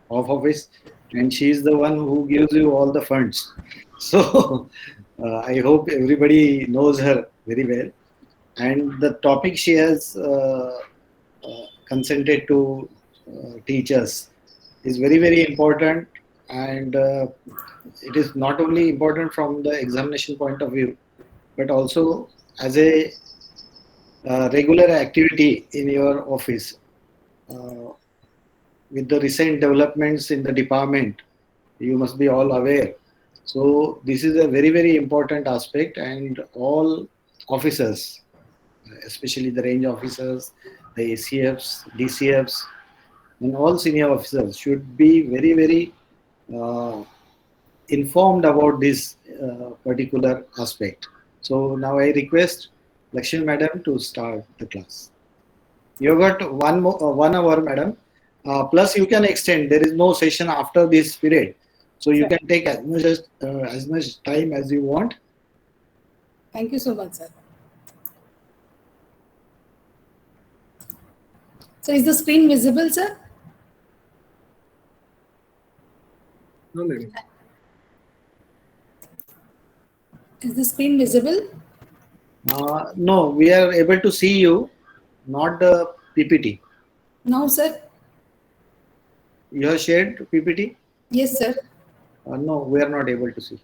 off office, and she is the one who gives you all the funds. So I hope everybody knows her very well. And the topic she has consented to teach us is very, very important. And it is not only important from the examination point of view, but also as a regular activity in your office. Uh, with the recent developments in the department, you must be all aware. So this is a very, very important aspect, and all officers, especially the range officers, the ACFs, DCFs, and all senior officers should be very, very uh, informed about this particular aspect. So now I request Lakshmi Madam to start the class. You got 1 hour, madam. Plus, you can extend. There is no session after this period, so you Sir. can take as much time as you want. Thank you so much, sir. So is the screen visible, sir? No, madam. Is the screen visible? No, we are able to see you, not the PPT. Now, sir? You have shared PPT? Yes, sir. No, we are not able to see.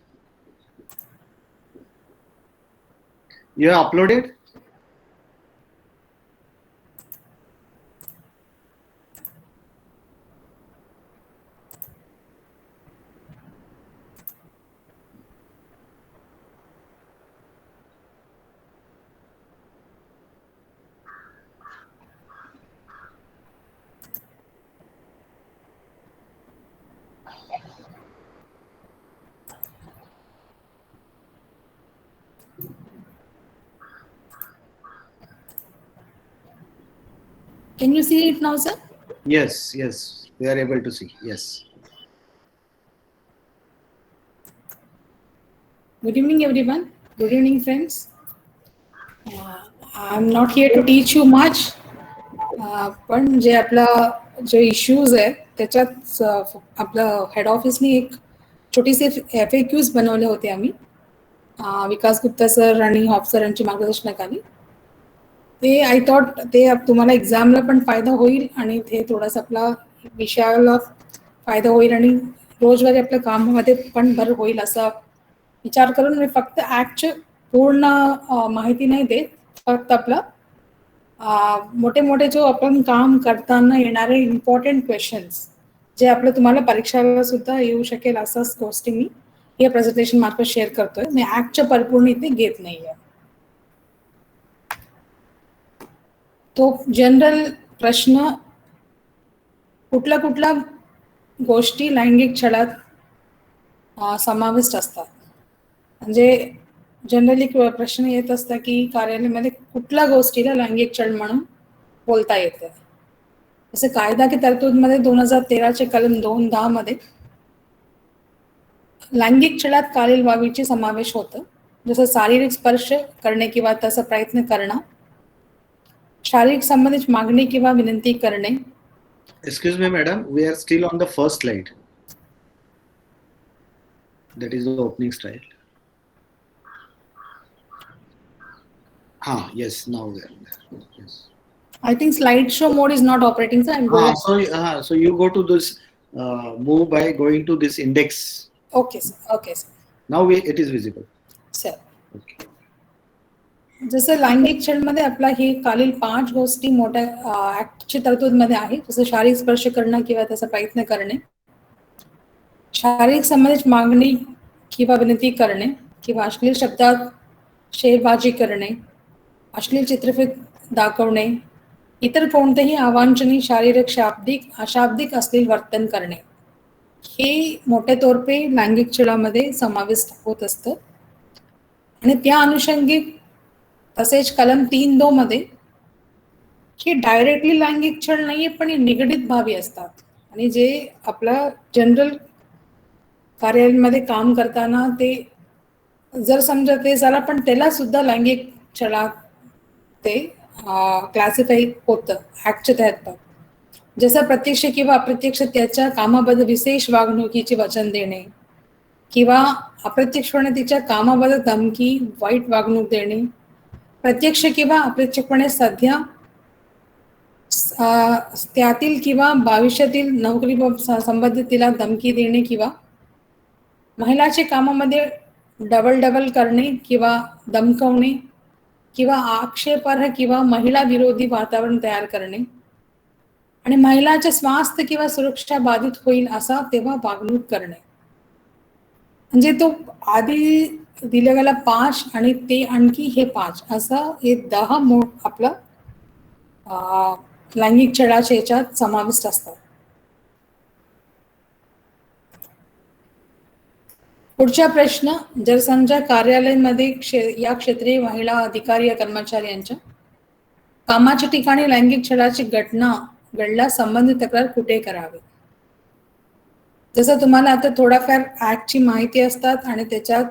You have uploaded? Can you see it now, sir? Yes, yes, we are able to see. Yes. Good evening, everyone. Good evening, friends. I'm not here to teach you much. पण जे आपला जे issues आहे त्याच्यात आपलं head ऑफिसने एक छोटीशी FAQs बनवले होते आम्ही विकास गुप्ता सर आणि हॉप सरांची मार्गदर्शनाखाली. ते आय थॉट ते तुम्हाला एक्झामला पण फायदा होईल आणि ते थोडासा आपला विषयाला फायदा होईल आणि रोजवारी आपल्या कामामध्ये पण भर होईल असा विचार करून मी फक्त ॲक्टचे पूर्ण माहिती नाही देत, फक्त आपलं मोठे मोठे जो आपण काम करताना येणारे इम्पॉर्टंट क्वेश्चन्स जे आपलं तुम्हाला परीक्षेला सुद्धा येऊ शकेल असंच गोष्टी मी हे प्रेझेंटेशन मार्फत शेअर करतोय. मी ॲक्टच्या परिपूर्ण इथे घेत नाहीये. तो जनरल प्रश्न कुठल्या कुठल्या गोष्टी लैंगिक छळात समाविष्ट असतात. म्हणजे जनरली प्रश्न येत असता की कार्यालयामध्ये कुठल्या गोष्टीला लैंगिक छळ म्हणून बोलता येते. जसे कायदा की तरतूदमध्ये 2013चे कलम 210 मध्ये लैंगिक छळात खालील बाबींचे समावेश होतं. जसं शारीरिक स्पर्श करणे किंवा तसा प्रयत्न करणं, शारीरिक संबंधित मागणी किंवा विनंती करणे. Excuse me, madam. We are still on the first slide. That is the opening slide. Yes, now we are there. Yes. I think slideshow mode is not operating, so I'm going. So you go to this move by going to this index. Okay, sir. Okay, sir. Now it is visible. Sir. Okay. जसं लैंगिक छळमध्ये आपला ही खालील 5 गोष्टी मोठ्या ऍक्टची तरतूदमध्ये आहे. जसं शारीरिक स्पर्श करणं किंवा त्याचा प्रयत्न करणे, शारीरिक संबंधित मागणी किंवा विनंती करणे किंवा अश्लील शब्दात शेरबाजी करणे, अश्लील चित्रफित दाखवणे, इतर कोणतेही अवांछनीय शारीरिक शाब्दिक अशाब्दिक अश्लील वर्तन करणे, हे मोठे तोरपे लैंगिक छळामध्ये समाविष्ट होत असतं. आणि त्या अनुषंगिक तसेच कलम 3.2 मध्ये हे डायरेक्टली लैंगिक छळ नाहीये, पण हे निगडीत भावी असतात. आणि जे आपलं जनरल कार्यालयामध्ये काम करताना ते जर समजा ते झालं पण त्याला सुद्धा लैंगिक छळात ते क्लासिफाई होतं ऍक्टच्या तहत. जसं प्रत्यक्ष किंवा अप्रत्यक्ष त्याच्या कामाबद्दल विशेष वागणुकीचे वचन देणे किंवा अप्रत्यक्षपणे तिच्या कामाबद्दल धमकी, वाईट वागणूक देणे, प्रत्यक्ष किंवा अप्रत्यक्षपणे सध्या त्यातील किंवा भविष्यातील नोकरी संबंधित तिला धमकी देणे किंवा महिलाचे कामामध्ये डबल करणे किंवा धमकवणे किंवा आक्षेपार्ह किंवा महिला विरोधी वातावरण तयार करणे आणि महिलाचे स्वास्थ्य किंवा सुरक्षा बाधित होईल असा तेव्हा वागणूक करणे. म्हणजे तो आधी दिल्या गेला 5 आणि ते आणखी हे 5 असं हे 10 आपलं लैंगिक छळाच्या याच्यात समाविष्ट असतात. पुढचा प्रश्न, जर समजा कार्यालयामध्ये या क्षेत्रीय महिला अधिकारी या कर्मचारी यांच्या कामाच्या ठिकाणी लैंगिक छळाची घटना घडल्यास संबंधित तक्रार कुठे करावी? जसं तुम्हाला आता थोडाफार ऍक्टची माहिती असतात आणि त्याच्यात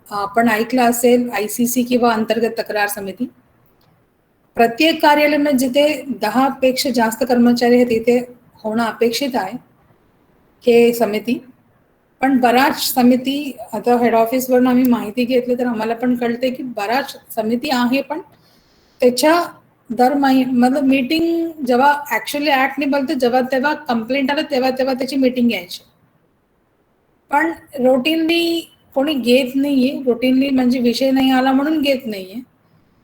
आपण ऐकलं असेल ICC किंवा अंतर्गत तक्रार समिती. प्रत्येक कार्यालयामध्ये जिथे 10 पेक्षा जास्त कर्मचारी आहेत तिथे होणं अपेक्षित आहे हे समिती. पण बऱ्याच समिती आता हेड ऑफिसवरून आम्ही माहिती घेतली तर आम्हाला पण कळते की बऱ्याच समिती आहे पण त्याच्या दर मतलब मीटिंग जेव्हा ऍक्च्युअली ऍक्ट नाही बोलते जेव्हा तेव्हा कंप्लेंट आलं तेव्हा त्याची मीटिंग घ्यायची. पण रोटीनली कोणी घेत नाहीये. रोटीनली म्हणजे विषय नाही आला म्हणून घेत नाहीये.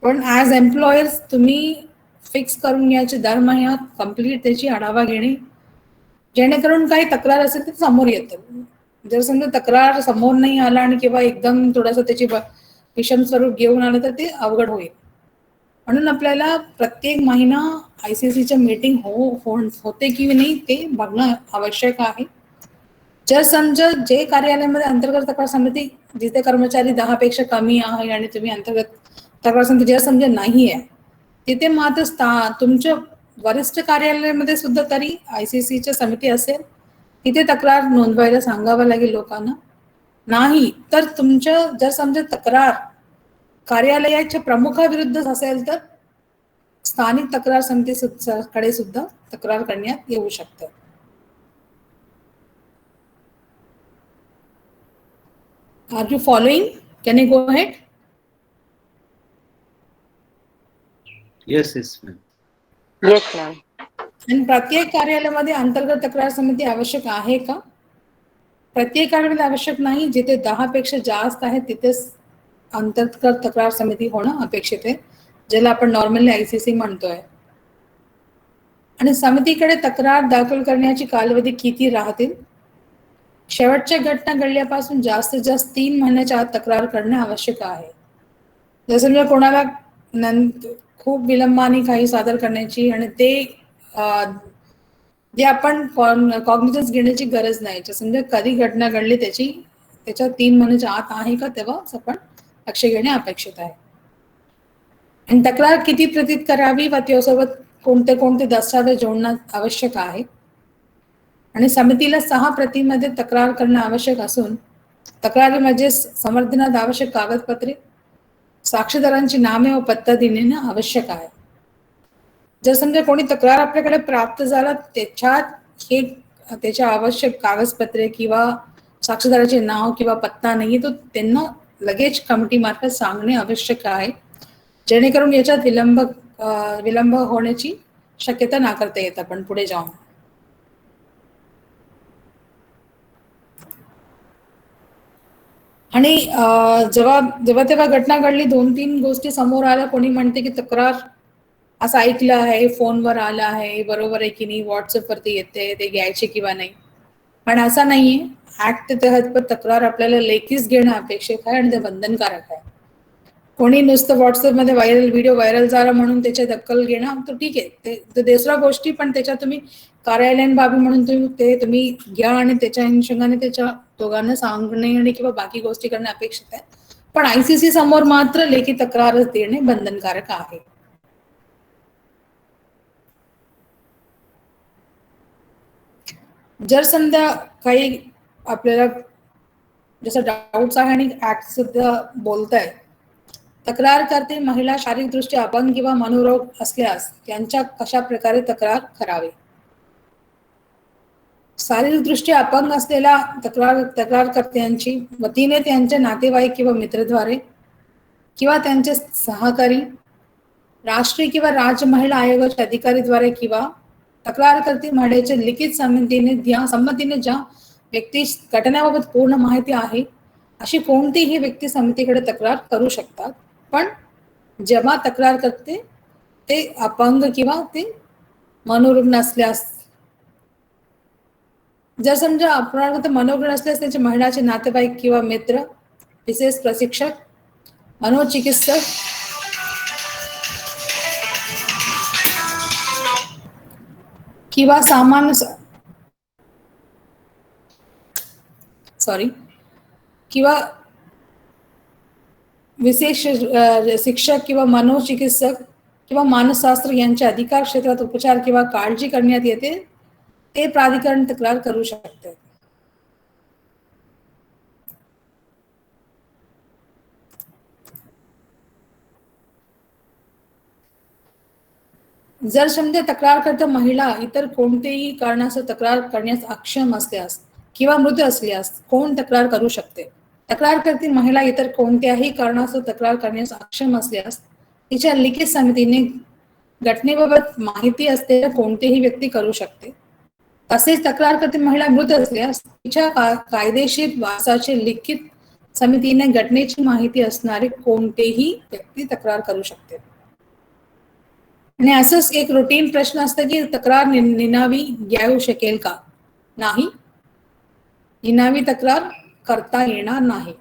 पण ॲज एम्प्लॉयर्स तुम्ही फिक्स करून घ्यायचे दर महिन्यात कम्प्लीट त्याची आढावा घेणे जेणेकरून काही तक्रार असेल तर समोर येतं. जर समजा तक्रार समोर नाही आला आणि किंवा एकदम थोडंसं त्याची विषम स्वरूप घेऊन आलं तर ते अवघड होईल. म्हणून आपल्याला प्रत्येक महिना ICCच्या मीटिंग होते की नाही ते बघणं आवश्यक आहे. जर समजा जे कार्यालयामध्ये अंतर्गत तक्रार समिती जिथे कर्मचारी 10 पेक्षा कमी आहे आणि तुम्ही अंतर्गत तक्रार समिती जर समजा नाही आहे तिथे मात्र तुमच्या वरिष्ठ कार्यालयामध्ये सुद्धा तरी ICCच्या समिती असेल तिथे तक्रार नोंदवायला सांगावं लागेल लोकांना. नाही तर तुमच्या जर समजा तक्रार कार्यालयाच्या प्रमुखाविरुद्ध असेल तर स्थानिक तक्रार समितीकडे सुद्धा तक्रार करण्यात येऊ शकते. Are you following? Can you go ahead? Yes, ma'am. Yes, ma'am. आणि प्रत्येक कार्यालयामध्ये अंतर्गत तक्रार समिती आवश्यक आहे का? प्रत्येक कार्यालयामध्ये आवश्यक नाही. जिथे 10 पेक्षा जास्त आहे तिथेच अंतर्गत तक्रार समिती होणं अपेक्षित आहे, ज्याला आपण नॉर्मली ICC म्हणतोय. आणि समितीकडे तक्रार दाखल करण्याची कालावधी किती राहतील? शेवटच्या घटना घडल्यापासून जास्तीत जास्त 3 महिन्याच्या आत तक्रार करणे आवश्यक आहे. जसं म्हणजे कोणाला खूप विलंबाने काही सादर करण्याची आणि ते जे आपण कॉग्निझन्स घेण्याची गरज नाही. समजा कधी घटना घडली त्याच्या 3 महिन्याच्या आत आहे का तेव्हाच आपण लक्ष घेणे अपेक्षित आहे. आणि तक्रार किती प्रतीत करावी व त्यासोबत कोणते दस्तावेज जोडणं आवश्यक आहे. आणि समितीला 6 प्रतीमध्ये तक्रार करणं आवश्यक असून तक्रारीमध्ये समर्थनात आवश्यक कागदपत्रे, साक्षीदारांची नामे व पत्ता देणे आवश्यक आहे. जर समजा कोणी तक्रार आपल्याकडे प्राप्त झाला त्याच्या आवश्यक कागदपत्रे किंवा साक्षीदाराचे नाव किंवा पत्ता नाही तो त्यांना लगेच कमिटी मार्फत सांगणे आवश्यक आहे, जेणेकरून याच्यात विलंब होण्याची शक्यता नाकारता येते आपण पुढे जाऊन. आणि जेव्हा तेव्हा घटना घडली 2-3 गोष्टी समोर आल्या. कोणी म्हणते की तक्रार असं ऐकलं आहे, फोनवर आलं आहे, बरोबर आहे की नाही, व्हॉट्सअपवरती येते, ते घ्यायचे किंवा नाही. पण असं नाहीये. ऍक्ट तहत तक्रार आपल्याला लेखीच घेणं अपेक्षित आहे आणि ते बंधनकारक आहे. कोणी नुसतं व्हॉट्सअपमध्ये व्हिडिओ व्हायरल झाला म्हणून त्याची दखल घेणं तर ठीक आहे, ते दुसऱ्या गोष्टी, पण त्याच्यात तुम्ही कार्यालयीन बाबी म्हणून तुम्ही घ्या आणि त्याच्या अनुषंगाने त्याच्या दोघांना सांगणे आणि किंवा बाकी गोष्टी करणे अपेक्षित आहे. पण ICC समोर मात्र लेखी तक्रारच देणे बंधनकारक आहे. जर समजा काही आपल्याला जसं डाऊट्स आहे आणि ऍक्ट सुद्धा बोलताय, तक्रार करते महिला शारीरिकदृष्ट्या अपंग किंवा मनोरोग असल्यास त्यांच्या कशा प्रकारे तक्रार करावी. शारीरिकदृष्ट्या अपंग असलेल्या तक्रारकर्त्यांची वतीने त्यांच्या नातेवाईक किंवा मित्राद्वारे किंवा त्यांचे सहकारी, राष्ट्रीय किंवा राज्य महिला आयोगाच्या अधिकारीद्वारे किंवा तक्रारकर्ते महिलेच्या लिखित संमतीने ज्या व्यक्तीस घटनेबाबत पूर्ण माहिती आहे अशी कोणतीही व्यक्ती समितीकडे तक्रार करू शकतात. पण जेव्हा तक्रार करते ते अपंग किंवा ते मनोरुग्ण असल्यास, जर समजा अपंग मनोरुग्ण असल्यास त्याचे महिलाचे नातेवाईक किंवा मित्र, विशेष प्रशिक्षक, मनोचिकित्सक किंवा किंवा विशेष शिक्षक किंवा मनोचिकित्सक किंवा मानसशास्त्र यांच्या अधिकार क्षेत्रात उपचार किंवा काळजी करण्यात येते ते प्राधिकरण तक्रार करू शकते. जर समजा तक्रारकर्ता महिला इतर कोणतेही कारणास्तव तक्रार करण्यास अक्षम असल्यास किंवा मृत असल्यास कोण तक्रार करू शकते? तक्रारकर्ती महिला इतर कोणत्याही कारणास्तव तक्रार करण्यास अक्षम असल्यास तिच्या लिखित समितीने घटनेबाबत माहिती असलेल्या कोणतीही व्यक्ती करू शकते. तसेच तक्रारकर्ती महिला मृत असल्यास तिच्या कायदेशीर वारसाचे लिखित समितीने घटनेची माहिती असणारी कोणतीही व्यक्ती तक्रार करू शकते. आणि असंच एक रुटीन प्रश्न असतं की तक्रार निनावी घेऊ शकेल का? नाही, निनावी तक्रार करता येणार नाही.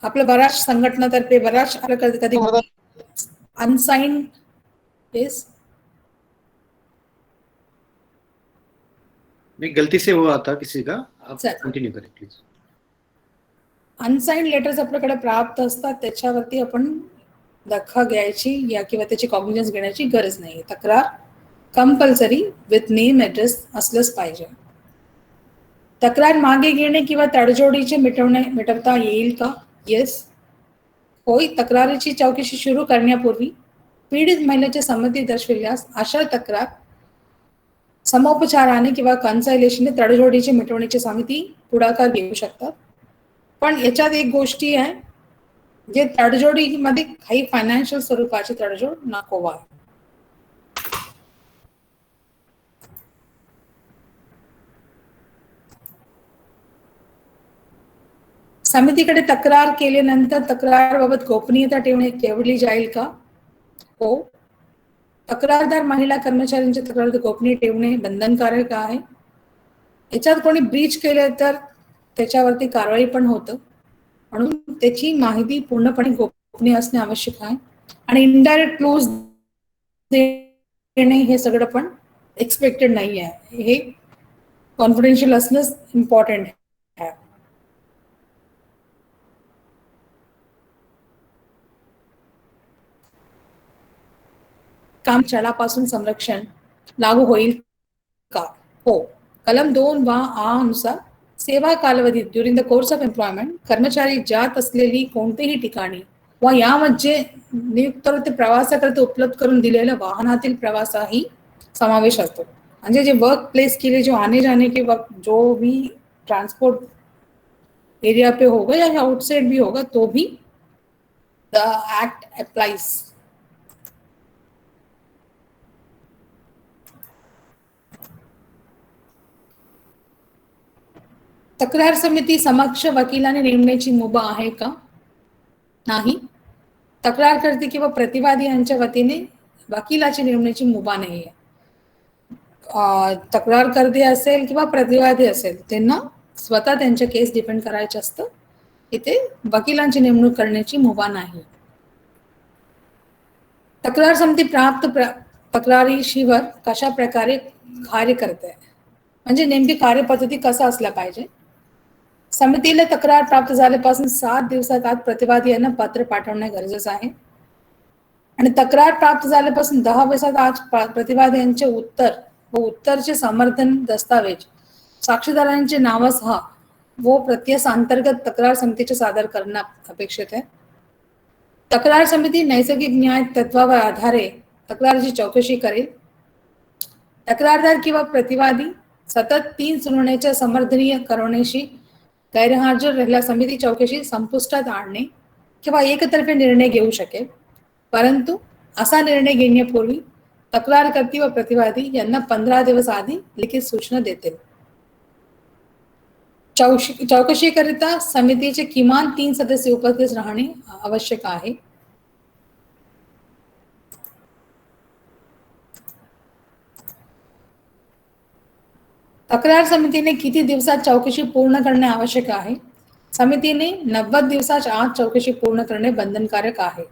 आपल्या बऱ्याच संघटनातर्फे बऱ्याच कधी अनसाइंड गलती से हुआ था किसी का, आप कंटिन्यू करें प्लीज. अनसाइंड लेटर्स आपल्याकडे प्राप्त असतात, त्याच्यावरती आपण दखल घ्यायची या किंवा त्याची कॉग्निझन्स घेण्याची गरज नाही. तक्रार कंपल्सरी विथ नेम ॲड्रेस असलंच पाहिजे. तक्रार मागे घेणे किंवा तडजोडीचे मिटवता येईल का? येस, होय. तक्रारीची चौकशी सुरू करण्यापूर्वी पीडित महिलेची संमती दर्शविल्यास अशा तक्रार समोपचाराने किंवा कन्सलेशनने तडजोडीची मिटवण्याची समिती पुढाकार घेऊ शकतात. पण याच्यात एक गोष्टी आहे, जे तडजोडीमध्ये काही फायनान्शियल स्वरूपाची तडजोड नको व्हावी. समितीकडे तक्रार केल्यानंतर तक्रारबाबत गोपनीयता ठेवली जाईल का? हो. तक्रारदार महिला कर्मचाऱ्यांची तक्रार गोपनीय ठेवणे बंधनकारक आहे. याच्यात कोणी ब्रीच केले तर त्याच्यावरती कारवाई पण होतं, म्हणून त्याची माहिती पूर्णपणे गोपनीय असणे आवश्यक आहे. आणि इनडायरेक्ट क्लोज देणे हे सगळं पण एक्सपेक्टेड नाही आहे. हे कॉन्फिडेन्शियल असणंच इम्पॉर्टंट आहे. काम छळापासून संरक्षण लागू होईल का? हो. कलम 2(a) नुसार सेवा कालावधीत during the course of employment कर्मचारी जात असलेली कोणतेही ठिकाणी व यामध्ये नियुक्त प्रवासाकरिता उपलब्ध करून दिलेल्या वाहनातील प्रवासाही समावेश असतो. म्हणजे जे वर्क प्लेस के लिए जो आने जाने के वक्त जो भी ट्रांसपोर्ट एरिया पे होगा या आउटसाइड भी होगा तो भी द एक्ट अप्लाइज. तक्रार समिती समक्ष वकिलाने नेमण्याची मुभा आहे का? नाही. तक्रारकर्ते किंवा प्रतिवादी यांच्या वतीने वकिलाची नेमण्याची मुभा नाही आहे. तक्रारकर्ते असेल किंवा प्रतिवादी असेल त्यांना स्वतः त्यांच्या केस डिपेंड करायचे असतं. इथे वकिलांची नेमणूक करण्याची मुभा नाही. तक्रार समिती प्राप्त तक्रारीशीवर कशा प्रकारे कार्य करते, म्हणजे नेमकी कार्यपद्धती कसं असल्या पाहिजे. समितीला तक्रार प्राप्त झाल्यापासून 7 दिवसात आत प्रतिवादी यांना पत्र पाठवणे गरजेचं आहे. आणि तक्रार प्राप्त झाल्यापासून 10 दिवसात आत प्रतिवादी यांचे उत्तर व उत्तरचे समर्थन दस्तावेज साक्षीदारांचे नावासह व प्रत्यय अंतर्गत तक्रार समितीचे सादर करणे अपेक्षित आहे. तक्रार समिती नैसर्गिक न्याय तत्वावर आधारे तक्रारीची चौकशी करेल. तक्रारदार किंवा प्रतिवादी सतत 3 सुनावणीच्या समर्थनीय करण्याशी गैरहजर राहिला समिती चौकशी संपुष्टात आणणे किंवा एकतर्फी निर्णय घेऊ शकेल, परंतु असा निर्णय घेण्यापूर्वी तक्रारकर्ती व प्रतिवादी यांना 15 दिवस आधी लिखित सूचना देतील. चौकशीकरिता समितीचे किमान 3 सदस्य उपस्थित राहणे आवश्यक आहे. तक्रार समितीने किती दिवसात चौकशी पूर्ण करणे आवश्यक आहे? समितीने 90 दिवसाच्या आत चौकशी पूर्ण करणे बंधनकारक आहे.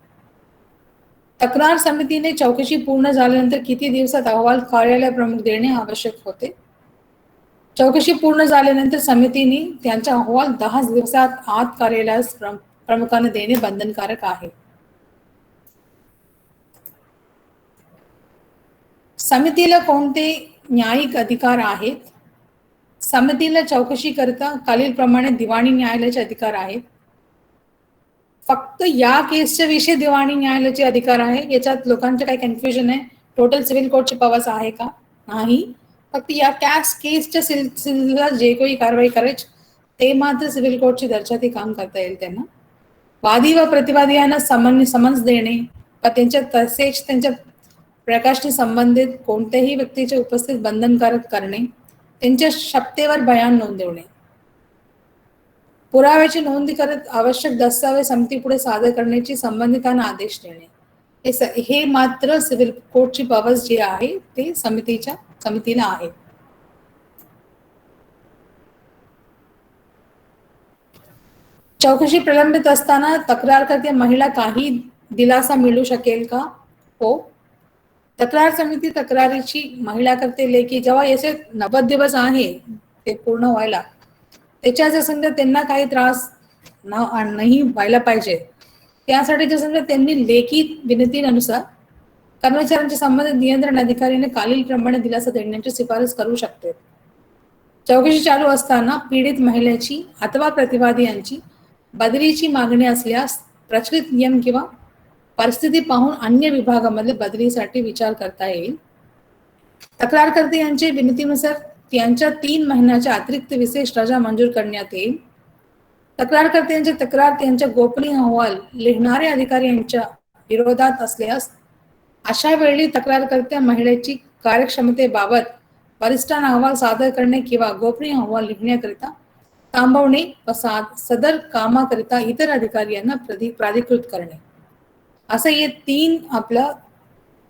तक्रार समितीने चौकशी पूर्ण झाल्यानंतर किती दिवसात अहवाल कार्यालय प्रमुख देणे आवश्यक होते? चौकशी पूर्ण झाल्यानंतर समितीने त्यांचा अहवाल 10 दिवसात आत कार्यालयास प्रमुखाने देणे बंधनकारक आहे. समितीला कोणते न्यायिक अधिकार आहेत? समितीला चौकशी करता खालीलप्रमाणे दिवाणी न्यायालयाचे अधिकार आहेत. फक्त या केसच्या विषयी दिवाणी न्यायालयाचे अधिकार आहे. याच्यात लोकांचे काही कन्फ्युजन आहे. टोटल सिव्हिल कोर्टची पॉवर्स आहे का? नाही. फक्त या केसच्या सिलसिला जे काही कारवाई करायची ते मात्र सिव्हिल कोर्टची दर्जाती काम करता येईल त्यांना. वादी व प्रतिवादी यांना समन्स देणे व तसेच त्यांच्या प्रकाशने संबंधित कोणत्याही व्यक्तीच्या उपस्थित बंधनकारक करणे, त्यांच्या शपथेवर बयान नोंदवणे, पुराव्याची नोंद करत आवश्यक दस्तावेज समितीपुढे सादर करण्याची संबंधितांना आदेश देणे, हे मात्र सिव्हिल कोर्टची पॉवर्स जी आहे ते समितीला आहे. चौकशी प्रलंबित असताना तक्रारकर्ते महिला काही दिलासा मिळू शकेल का? हो. तक्रार समिती तक्रारीची महिला करते लेखी जेव्हा याचे 90 दिवस आहे ते पूर्ण व्हायला, त्याच्या जर समजा त्यांना काही त्रास नाही व्हायला पाहिजे त्यासाठी जर समजा त्यांनी लेखी विनंतीनुसार कर्मचाऱ्यांच्या संबंधित नियंत्रण अधिकाऱ्याने खालीलप्रमाणे दिलासा देण्याची शिफारस करू शकते. चौकशी चालू असताना पीडित महिलेची अथवा प्रतिवादी यांची बदलीची मागणी असल्यास प्रचलित नियम किंवा परिस्थिती पाहून अन्य विभागामध्ये बदलीसाठी विचार करता येईल. तक्रारकर्ते यांच्या विनंतीनुसार त्यांच्या 3 महिन्याच्या अतिरिक्त विशेष रजा मंजूर करण्यात येईल. तक्रारकर्त्यांची तक्रार त्यांच्या गोपनीय अहवाल लिहिणाऱ्या अधिकारी यांच्या विरोधात असल्यास अशा वेळी तक्रारकर्त्या महिलेची कार्यक्षमतेबाबत वरिष्ठांना अहवाल सादर करणे किंवा गोपनीय अहवाल लिहिण्याकरिता थांबवणे व सदर कामाकरिता इतर अधिकारी यांना प्राधिकृत करणे, असं ये 3 आपलं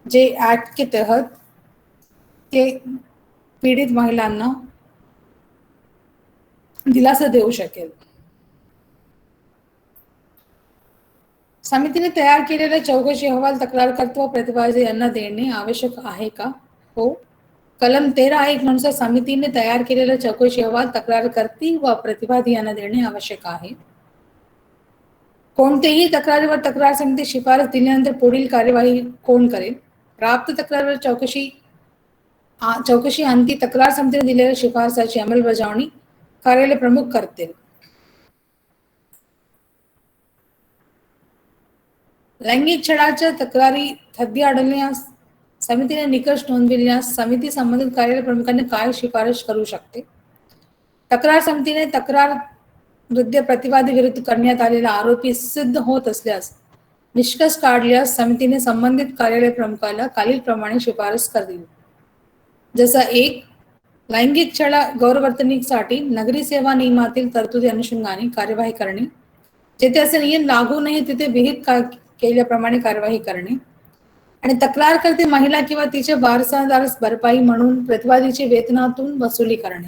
जे ऍक्ट के तहत ते पीडित महिलांना दिलासा देऊ शकेल. समितीने तयार केलेला चौकशी अहवाल तक्रारकर्ता व प्रतिवादी यांना देणे आवश्यक आहे का? हो. कलम 13(1) नुसार समितीने तयार केलेला चौकशी अहवाल तक्रारकर्ती व प्रतिवादी यांना देणे आवश्यक आहे. कोणतेही तक्रारीवर तक्रार समिती शिफारस दिल्यानंतर पुढील कार्यवाही कोण करेल? प्राप्त तक्रारीवर चौकशी अंती तक्रार समितीने दिलेल्या शिफारसाची अंमलबजावणी कार्यालय प्रमुख करतील. लैंगिक छळाच्या तक्रारी तथ्य आढळल्यास समितीने निकष नोंदविल्यास समिती संबंधित कार्यालय प्रमुखांनी काय शिफारस करू शकते? तक्रार समितीने तक्रार वृद्ध प्रतिवादी विरुद्ध करण्यात आलेला आरोपी सिद्ध होत असल्यास निष्कर्ष काढल्यास समितीने संबंधित कार्यालय प्रमुखाला खालीलप्रमाणे शिफारस करतील. जसा 1. लैंगिक छळ गौरवर्तणुकीसाठी नगरी सेवा नियमातील तरतुदी अनुषंगाने कार्यवाही करणे, जेथे असे नियम लागू नाही तिथे विहित केल्याप्रमाणे कार्यवाही करणे, आणि तक्रार करते महिला किंवा तिचे वारसदार भरपाई म्हणून प्रतिवादीचे वेतनातून वसुली करणे.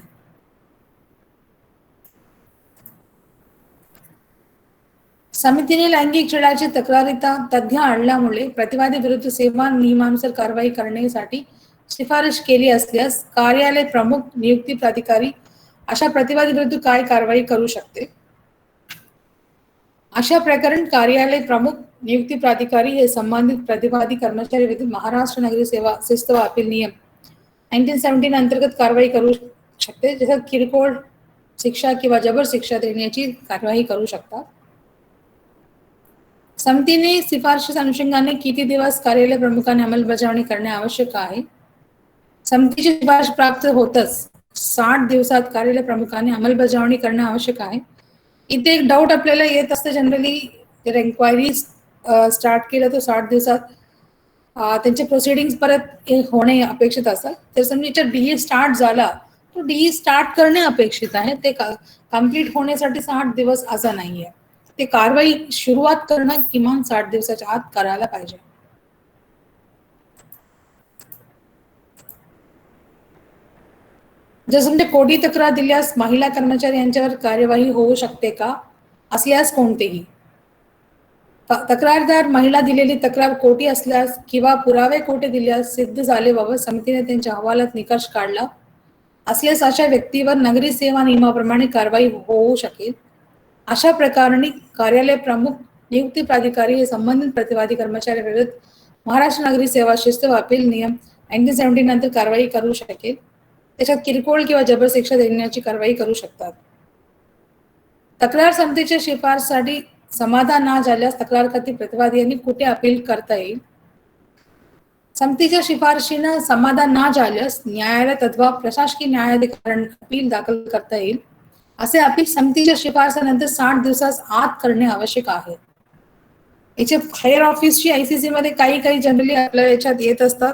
समितीने लैंगिक छळाची तक्रारीता तथ्य आढळल्यामुळे प्रतिवादी विरुद्ध सेवा नियमानुसार कारवाई करण्यासाठी शिफारस केली असल्यास कार्यालय प्रमुख नियुक्ती प्राधिकारी अशा प्रतिवादी विरुद्ध काय कारवाई करू शकते? अशा प्रकरण कार्यालय प्रमुख नियुक्ती प्राधिकारी हे संबंधित प्रतिवादी कर्मचारी विरुद्ध महाराष्ट्र नगरी सेवा शिस्त व अपील नियम 1917 अंतर्गत कारवाई करू शकते, जसं किरकोळ शिक्षा किंवा जबर शिक्षा देण्याची कार्यवाही करू शकतात. समितीने शिफारशीच्या अनुषंगाने किती दिवस कार्यालय प्रमुखाने अंमलबजावणी करणे आवश्यक आहे? समितीची शिफारस प्राप्त होतच 60 दिवसात कार्यालय प्रमुखाने अंमलबजावणी करणे आवश्यक आहे. इथे एक डाऊट आपल्याला येत असतं जनरली, जर एन्क्वायरी स्टार्ट केलं तर 60 दिवसात त्यांचे प्रोसिडिंग परत होणे अपेक्षित असतात. तर समजा डीई स्टार्ट झाला तो डीई स्टार्ट करणे अपेक्षित आहे, ते कम्प्लीट होण्यासाठी 60 दिवस असं नाहीये. ते कारवाई सुरुवात करणं किमान 60 दिवसाच्या आत करायला पाहिजे. जर समजा कोणी तक्रार दिल्यास महिला कर्मचारी यांच्यावर कार्यवाही होऊ शकते का? असल्यास कोणतेही. तक्रारदार महिला दिलेली तक्रार खोटी असल्यास किंवा पुरावे खोटे दिल्यास सिद्ध झालेबाबत समितीने त्यांच्या अहवालात निकष काढला असल्यास अशा व्यक्तीवर नागरी सेवा नियमाप्रमाणे कारवाई होऊ शकेल. अशा प्रकारे कार्यालय प्रमुख नियुक्ती प्राधिकारी हे संबंधित प्रतिवादी कर्मचारी विरुद्ध महाराष्ट्र नागरी सेवा शिस्त व अपील नियम 1970 नंतर कारवाई करू शकेल. त्याच्यात किरकोळ किंवा जबर शिक्षा देण्याची कारवाई करू शकतात. तक्रार समितीच्या शिफारसीसाठी समाधान न झाल्यास तक्रारकर्ते प्रतिवादी यांनी कुठे अपील करता येईल? समितीच्या शिफारशीनं समाधान न झाल्यास न्यायालयात अथवा प्रशासकीय न्यायाधिकरणात अपील दाखल करता येईल. असे अपील समितीच्या शिफारसीनंतर 60 दिवसास आत करणे आवश्यक आहे. याचे हायर ऑफिसची आयसीसी मध्ये काही जनरली आपल्याला याच्यात येत असतात,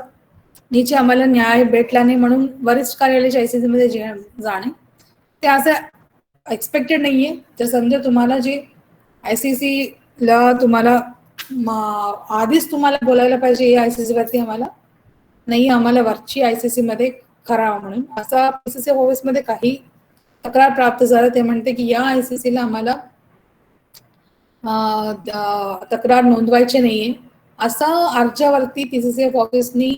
नीचे आम्हाला न्याय भेटला नाही म्हणून वरिष्ठ कार्यालयाच्या आयसीसी मध्ये जाणे, ते असं एक्सपेक्टेड नाहीये. जर समजा तुम्हाला जे आयसीसी ला तुम्हाला आधीच तुम्हाला बोलायला पाहिजे या आयसीसी वरती आम्हाला वरची आयसीसी मध्ये करावं म्हणून, असा पीसीसी ऑफिस मध्ये काही तक्रार प्राप्त झालं ते म्हणते की या आयसीसी ला आम्हाला तक्रार नोंदवायची नाहीये, असा अर्जावरती पीसीसीएफ ऑफिसनी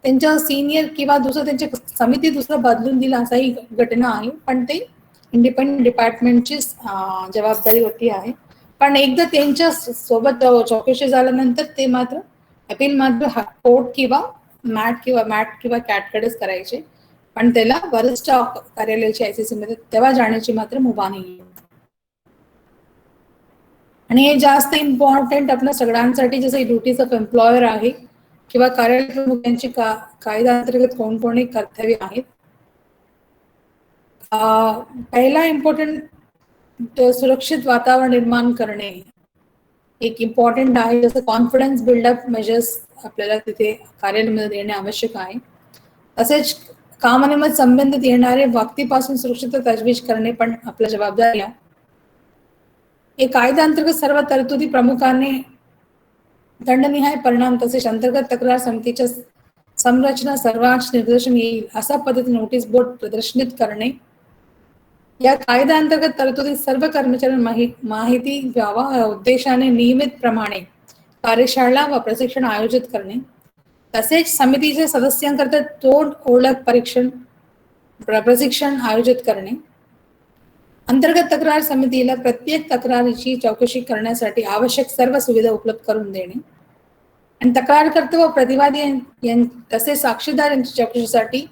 त्यांच्या सिनियर किंवा त्यांच्या समिती दुसरं बदलून दिलं असाही घटना आहे. पण ते इंडिपेंडंट डिपार्टमेंटची जबाबदारी होती आहे. पण एकदा त्यांच्या सोबत चौकशी झाल्यानंतर ते मात्र अपील मात्र कोर्ट किंवा मॅट किंवा कॅटकडेच करायचे, पण त्याला वरिष्ठ कार्यालयाची आयसीसी मध्ये तेव्हा जाण्याची मात्र मुभा नाही. आणि हे जास्त इम्पॉर्टंट आपल्या सगळ्यांसाठी, जसं ड्युटीज ऑफ एम्प्लॉयर आहे किंवा कार्यालय प्रमुख यांची कायदा अंतर्गत कोणकोणती कर्तव्य आहेत. पहिला इम्पॉर्टंट सुरक्षित वातावरण निर्माण करणे एक इम्पॉर्टंट आहे. जसं कॉन्फिडन्स बिल्डअप मेजर्स आपल्याला तिथे कार्यालयामध्ये देणे आवश्यक आहे. तसेच कामानिमित्त संबंधित येणारे व्यक्तीपासून सुरक्षितता तजवीज करणे पण आपल्या जबाबदारी आहे. एक कायदा अंतर्गत सर्व तरतुदी प्रमुखाने दंडनिहाय परिणाम तसेच अंतर्गत तक्रार समितीच्या संरचना सर्वांच निर्देशन येईल अशा पद्धतीने नोटीस बोर्ड प्रदर्शित करणे. या कायदा अंतर्गत तरतुदी सर्व कर्मचाऱ्यांना माहिती व्हावा या उद्देशाने नियमित प्रमाणे कार्यशाळा व प्रशिक्षण आयोजित करणे. तसेच समितीच्या सदस्यांकरता तोड ओळख प्रशिक्षण आयोजित करणे. अंतर्गत तक्रार समितीला प्रत्येक तक्रारीची चौकशी करण्यासाठी आवश्यक सर्व सुविधा उपलब्ध करून देणे आणि तक्रारकर्ते व प्रतिवादी तसेच साक्षीदार यांच्या चौकशीसाठी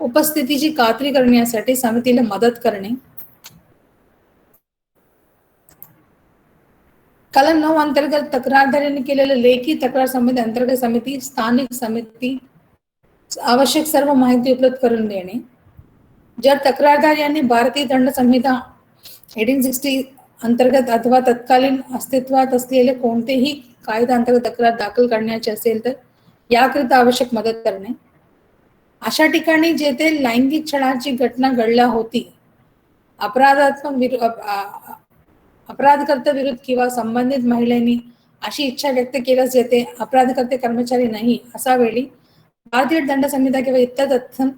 उपस्थितीची खात्री करण्यासाठी समितीला मदत करणे. कलम 9 अंतर्गत तक्रारदारांनी केलेल्या लेखी तक्रार संबंधी अंतर्गत समिती स्थानिक समिती आवश्यक सर्व माहिती उपलब्ध करून देणे. जर तक्रारदार यांनी भारतीय दंड संहिता 1860 अंतर्गत अथवा तत्कालीन अस्तित्वात असलेले कोणतेही कायदा अंतर्गत तक्रार दाखल करण्याची असेल तर याकरिता आवश्यक मदत करणे. अशा ठिकाणी जेथे लैंगिक छळाची घटना घडल्या होती, अपराधकर्ता विरुद्ध किंवा संबंधित महिलांनी अशी इच्छा व्यक्त केल्यास जेथे अपराधकर्ते कर्मचारी नाही अशा वेळी भारतीय दंड संहिता किंवा इतर तत्सम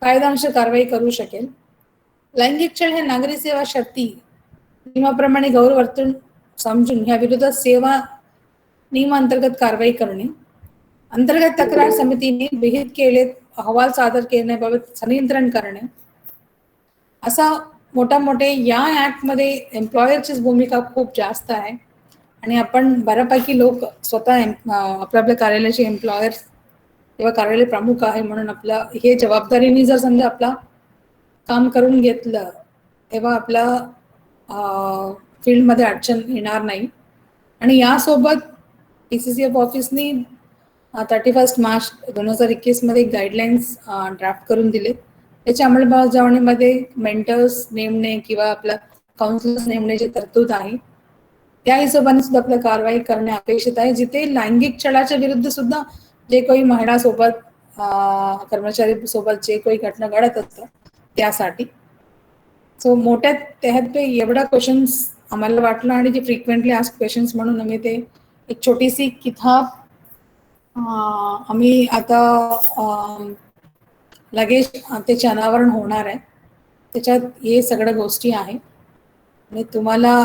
कायद्यानुसार कारवाई करू शकेल. लैंगिक छळ हे नागरी सेवा शर्ती नियमाप्रमाणे गैरवर्तन समजून या विरुद्ध सेवा नियमांतर्गत कारवाई करणे. अंतर्गत तक्रार समितीने विहित केले अहवाल सादर करण्याबाबत संनियंत्रण करणे. असा मोठे या ऍक्ट मध्ये एम्प्लॉयरचीच भूमिका खूप जास्त आहे आणि आपण बऱ्यापैकी लोक स्वतः आपल्या कार्यालयाचे एम्प्लॉयर किंवा कार्यालय प्रमुख आहे म्हणून आपला हे जबाबदारीने जर समजा आपला काम करून घेतलं तेव्हा आपला फील्डमध्ये अडचण येणार नाही. आणि यासोबत पीसीसीएफ ऑफिसनी 31 मार्च 2021 मध्ये गाईडलाईन्स ड्राफ्ट करून दिले. त्याच्या अंमलबजावणीमध्ये मेंटर्स नेमणे किंवा आपला काउन्सिलर्स नेमण्याची तरतूद आहे. त्या हिशोबाने सुद्धा आपल्याला कारवाई करणे अपेक्षित आहे. जिथे लैंगिक छळाच्या विरुद्ध सुद्धा जे काही महिला सोबत कर्मचारी सोबत जे काही घटना घडत असतात त्यासाठी. सो मोठ्या त्यात एवढा क्वेश्चन्स आम्हाला वाटलं आणि जे फ्रिक्वेंटली आस्क क्वेश्चन्स म्हणून आम्ही ते एक छोटीशी किताब आम्ही आता लगेच त्याचे अनावरण होणार आहे. त्याच्यात हे सगळ्या गोष्टी आहे आणि तुम्हाला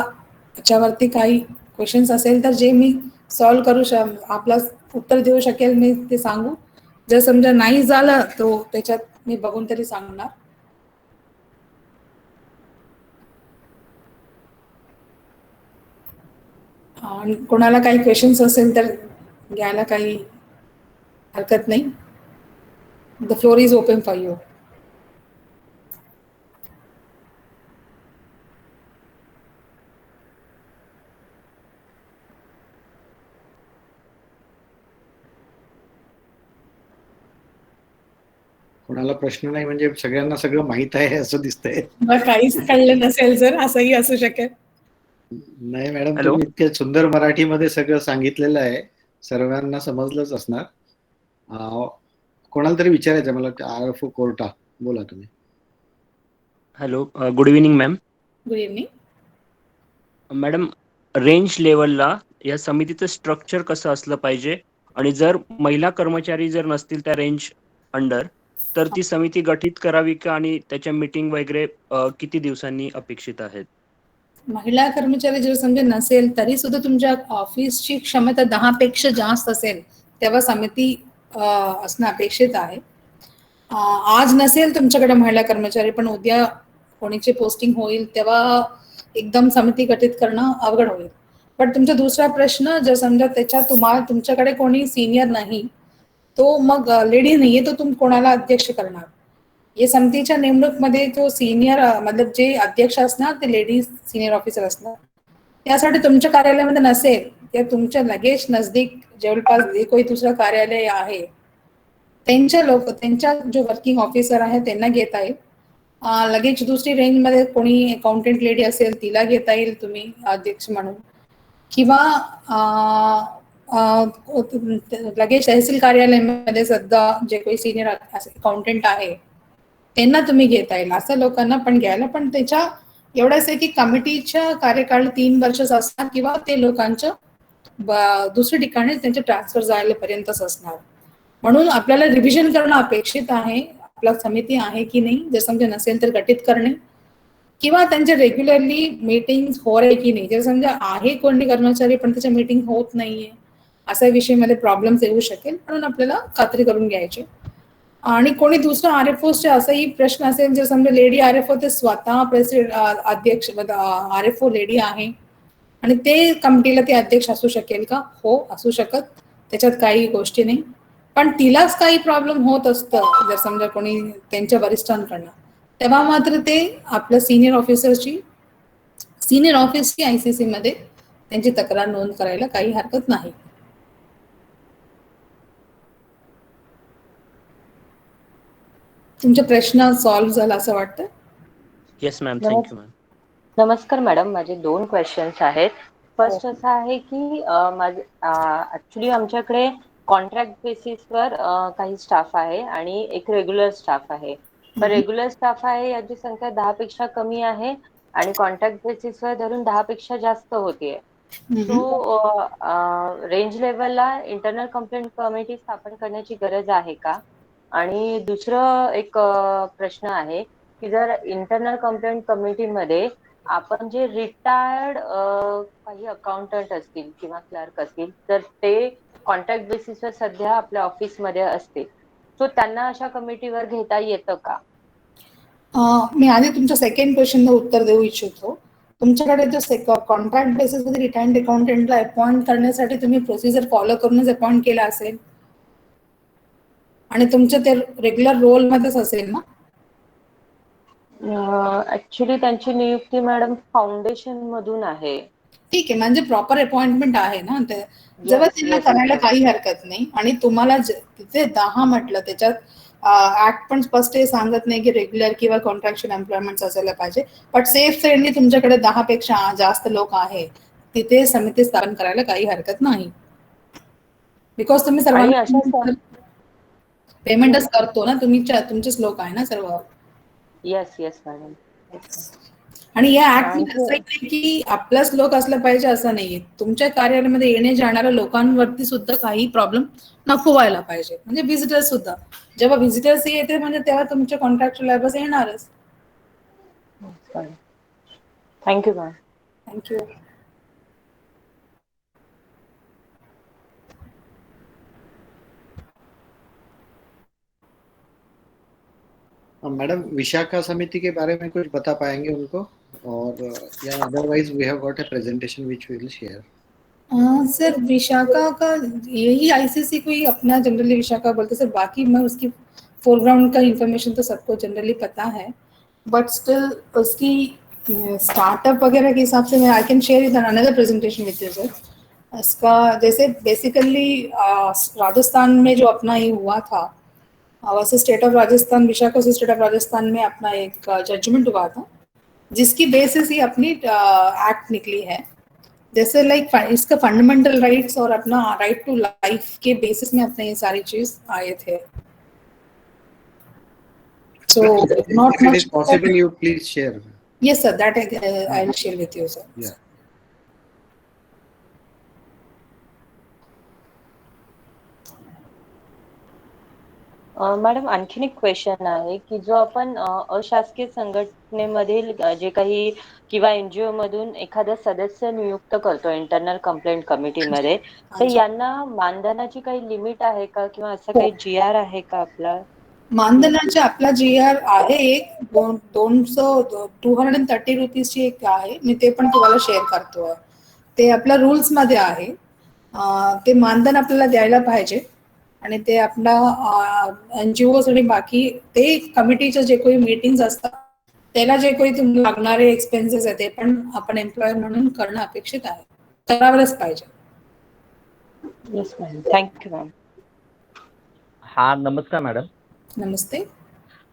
याच्यावरती काही क्वेश्चन्स असेल तर जे मी सॉल्व करू आपला उत्तर देऊ शकेल मी ते सांगू. जर समजा नाही झालं तो त्याच्यात मी बघून तरी सांगणार. आणि कोणाला काही क्वेश्चन्स असेल तर घ्यायला काही हरकत नाही. The floor is open for you. कोणाला प्रश्न नाही म्हणजे सगळ्यांना सगळं माहित आहे असं दिसतंय. मला काहीच कळलं नसेल सर, असंही असू शकेल. नाही मॅडम, हॅलो. तुम्ही इतक्या सुंदर मराठीमध्ये सगळं सांगितलेलं आहे, सर्वांना समजलंच असणार. कोणाला तरी विचारायचं मला, RFO कोर्टा, बोला तुम्ही. Hello, good evening ma'am. Good evening. Madam, range लेवलला या समितीचं स्ट्रक्चर कसं असलं पाहिजे आणि जर महिला कर्मचारी जर नसतील त्या रेंज अंडर तर ती समिती गठीत करावी का आणि त्याच्या मीटिंग वगैरे किती दिवसांनी अपेक्षित आहेत? महिला कर्मचारी जर समजा नसेल तरी सुद्धा तुमच्या ऑफिसची क्षमता 10 पेक्षा जास्त असेल तेव्हा समिती असणं अपेक्षित आहे. आज नसेल तुमच्याकडे महिला कर्मचारी पण उद्या कोणीची पोस्टिंग होईल तेव्हा एकदम समिती गठीत करणं अवघड होईल. पण तुमचा दुसरा प्रश्न, जर समजा त्याच्यात तुमच्याकडे कोणी सिनियर नाही, तो मग लेडी नाहीये, तो तुम्ही कोणाला अध्यक्ष करणार? या समितीच्या नेमणूकमध्ये जो सिनियर मतलब जे अध्यक्ष असणार ते लेडीज सिनियर ऑफिसर असणार. त्यासाठी तुमच्या कार्यालयामध्ये नसेल त्या तुमच्या लगेच नजदीक जवळपास जे कोणी दुसरं कार्यालय आहे त्यांच्या जो वर्किंग ऑफिसर आहे त्यांना घेता येईल. लगेच दुसरी रेंजमध्ये कोणी अकाउंटंट लेडी असेल तिला घेता येईल तुम्ही अध्यक्ष म्हणून, किंवा लगेच तहसील कार्यालयामध्ये सध्या जे काही सिनियर अकाउंटंट आहे त्यांना तुम्ही घेता येईल. असं लोकांना पण घ्यायला, पण त्याच्या एवढंच आहे की कमिटीच्या कार्यकाळ 3 वर्षच असणार किंवा ते लोकांच्या दुसऱ्या ठिकाणी त्यांचे ट्रान्सफर जायला पर्यंतच असणार. म्हणून आपल्याला रिव्हिजन करणं अपेक्षित आहे. आपला समिती आहे की नाही, जर समजा नसेल तर गठीत करणे किंवा त्यांचे रेग्युलरली मीटिंग हो आहे की नाही. जर समजा आहे कोणी कर्मचारी पण त्याच्या मीटिंग होत नाहीये अशा विषयामध्ये प्रॉब्लेम्स येऊ शकेल. म्हणून आपल्याला खात्री करून घ्यायची. आणि कोणी दुसरं RFOचे असाही प्रश्न असेल, जर समजा लेडी RFO ते स्वतः अध्यक्ष RFO लेडी आहे आणि ते कमिटीला ते अध्यक्ष असू शकेल का? हो, असू शकत, त्याच्यात काही गोष्टी नाही. पण तिलाच काही प्रॉब्लेम होत असतं जर समजा कोणी त्यांच्या वरिष्ठांकडनं, तेव्हा मात्र ते आपल्या सिनियर ऑफिसची ICC मध्ये त्यांची तक्रार नोंद करायला काही हरकत नाही. तुमचा प्रश्न सॉल्व्ह झाला असं वाटतं? Yes ma'am, thank you ma'am. नमस्कार मॅडम, माझे 2 क्वेश्चन्स आहेत. फर्स्ट असं आहे की ऍक्च्युली आमच्याकडे कॉन्ट्रॅक्ट बेसिसवर काही स्टाफ आहे आणि एक रेग्युलर स्टाफ आहे. तर रेग्युलर स्टाफ आहे याची संख्या 10 पेक्षा कमी आहे आणि कॉन्ट्रॅक्ट बेसिसवर धरून 10 पेक्षा जास्त होतीये. सो रेंज लेवलला इंटरनल कंप्लेंट कमिटी स्थापन करण्याची गरज आहे का? आणि दुसरं एक प्रश्न आहे की जर इंटरनल कंप्लेंट कमिटीमध्ये आपण जे रिटायर्ड काही अकाउंटंट असतील किंवा क्लर्क असतील तर ते कॉन्ट्रॅक्ट बेसिसवर सध्या आपल्या ऑफिसमध्ये असतील, सो त्यांना अशा कमिटीवर घेता येतं का? मी आधी तुमच्या सेकंड क्वेश्चनला उत्तर देऊ इच्छितो. तुमच्याकडे जो कॉन्ट्रॅक्ट बेसिसमध्ये रिटायर्ड अकाउंटंटला अपॉइंट करण्यासाठी तुम्ही प्रोसिजर फॉलो करूनच अपॉइंट केला असेल आणि तुमच्या ते रेग्युलर रोलमध्येच असेल ना? ऍक्च्युली त्यांची नियुक्ती मॅडम फाउंडेशन मधून आहे. ठीक आहे, म्हणजे प्रॉपर अपॉइंटमेंट आहे ना ते, जेव्हा Yes, त्यांना yes, करायला yes. काही हरकत नाही. आणि तुम्हाला तिथे 10 म्हटलं त्याच्यात ऍक्ट पण स्पष्ट हे सांगत नाही की रेग्युलर किंवा कॉन्ट्रॅक्च्युअल एम्प्लॉयमेंट असायला पाहिजे, बट सेफ फ्रेंडली तुमच्याकडे 10 पेक्षा जास्त लोक आहे, तिथे समिती स्थापन करायला काही हरकत नाही. बिकॉज तुम्ही आणि अशा सर्वांना पेमेंटच करतो ना, तुमचेच लोक आहे ना सर्व. Yes yes madam. आणि या ऍक्ट मध्ये असं आणखी नाही की आपलाच लोक असलं पाहिजे असं नाहीये. तुमच्या कार्यालयामध्ये येणे जाणाऱ्या लोकांवरती सुद्धा काही प्रॉब्लेम नको व्हायला पाहिजे. म्हणजे व्हिजिटर्स सुद्धा, जेव्हा व्हिजिटर्स येते म्हणजे तेव्हा तुमचे कॉन्ट्रॅक्च्युअल लेबर्स येणारच. Thank you ma'am. Thank you. Madam Vishakha समिति के बारे में कुछ बता पाएंगे उनको, और या otherwise we have got a presentation which we will share. Sir Vishakha का यही आईसीसी को ही अपना जनरली विशाखा बोलते सर, बाकी मैं उसकी फोरग्राउंड का इंफॉर्मेशन तो सबको जनरली पता है, बट स्टिल उसकी स्टार्टअप वगैरह के हिसाब से मैं I can share it another presentation विद यू सर. इसका जैसे बेसिकली राजस्थान में जो अपना ये हुआ था, वैसे state of Rajasthan, Vishakha say state of Rajasthan में अपना एक जजमेंट हुआ था जिसकी बेसिस ही अपनी एक्ट निकली है. जैसे लाइक इसका फंडामेंटल राइट्स और अपना राइट टू लाइफ के बेसिस में अपने ये सारी चीज आए थे. So not If it much. is possible, you please share. Yes sir, that I will share with you sir. Yeah. Madam आणखीन एक क्वेश्चन आहे की जो आपण अशासकीय संघटनेमधील जे काही किंवा एनजीओ मधून एखादा सदस्य नियुक्त करतो इंटरनल कंप्लेंट कमिटीमध्ये, तर यांना मानधनाची काही लिमिट आहे का, किंवा असं काही GR आहे का आपला? मानधनाचे आपला GR आहे एक 230 रुपीजची एक आहे, मी ते पण तुम्हाला शेअर करतो. ते आपल्या रूल्स मध्ये आहे. ते मानधन आपल्याला द्यायला पाहिजे आणि ते आपला एनजीओ आणि बाकी ते कमिटीचे जे काही मीटिंग्स असतात त्याला जे काही तुम्हाला लागणारे एक्सपेन्सेस आहे ते पण आपण एम्प्लॉयर म्हणून करणं अपेक्षित आहे, करावंच पाहिजे. Yes madam. Thank you ma'am. हा नमस्कार मॅडम. नमस्ते.